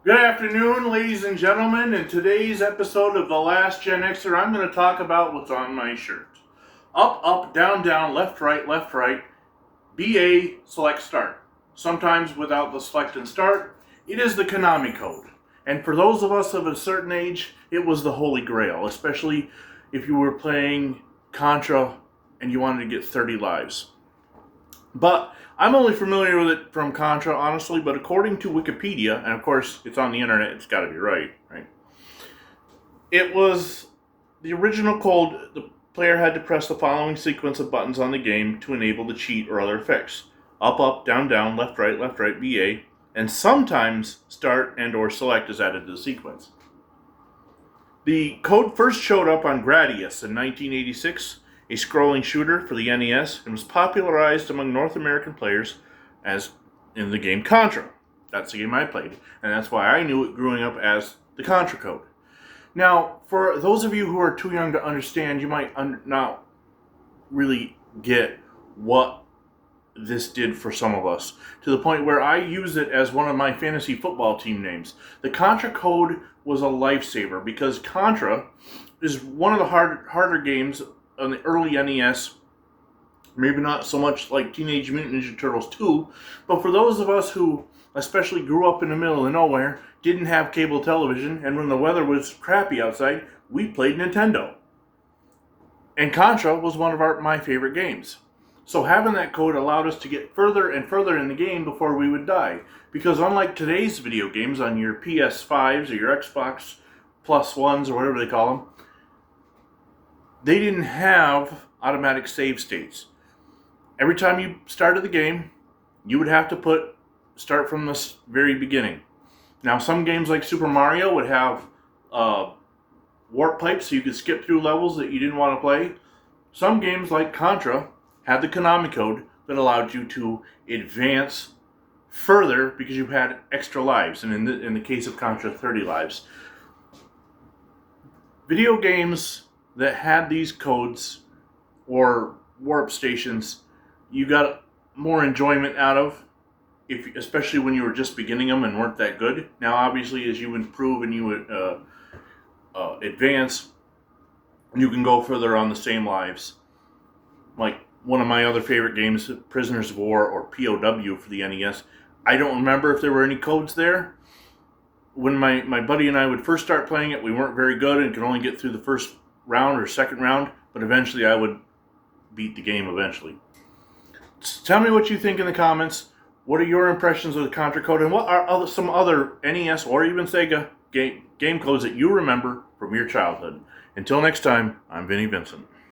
Good afternoon, ladies and gentlemen. In today's episode of The Last Gen Xer, I'm going to talk about what's on my shirt. Up, up, down, down, left, right, BA, select, start. Sometimes without the select and start, it is the Konami Code. And for those of us of a certain age, it was the holy grail, especially if you were playing Contra and you wanted to get 30 lives. But I'm only familiar with it from Contra, honestly, but according to Wikipedia, and of course it's on the internet, it's got to be right? It was the original code. The player had to press the following sequence of buttons on the game to enable the cheat or other effects. Up, up, down, down, left, right, BA, and sometimes start and or select is added to the sequence. The code first showed up on Gradius in 1986, a scrolling shooter for the NES, and was popularized among North American players as in the game Contra. That's the game I played, and that's why I knew it growing up as the Contra Code. Now, for those of you who are too young to understand, you might not really get what this did for some of us, to the point where I use it as one of my fantasy football team names. The Contra Code was a lifesaver because Contra is one of the harder games on the early NES. Maybe not so much like Teenage Mutant Ninja Turtles 2, but for those of us who especially grew up in the middle of nowhere, didn't have cable television, and when the weather was crappy outside, we played Nintendo. And Contra was one of my favorite games. So having that code allowed us to get further and further in the game before we would die. Because unlike today's video games on your PS5s or your Xbox Plus Ones or whatever they call them, they didn't have automatic save states. Every time you started the game, you would have to start from the very beginning. Now, some games like Super Mario would have warp pipes so you could skip through levels that you didn't want to play. Some games like Contra had the Konami Code that allowed you to advance further because you had extra lives, and in the case of Contra, 30 lives. Video games that had these codes or warp stations, you got more enjoyment out of, especially when you were just beginning them and weren't that good. Now, obviously, as you improve and you advance, you can go further on the same lives. Like one of my other favorite games, Prisoners of War or POW for the NES. I don't remember if there were any codes there. When my buddy and I would first start playing it, we weren't very good and could only get through the first round or second round, but eventually I would beat the game eventually. Tell me what you think in the comments. What are your impressions of the Contra Code, and what are some other NES or even Sega game codes that you remember from your childhood? Until next time, I'm Vinnie Vincent.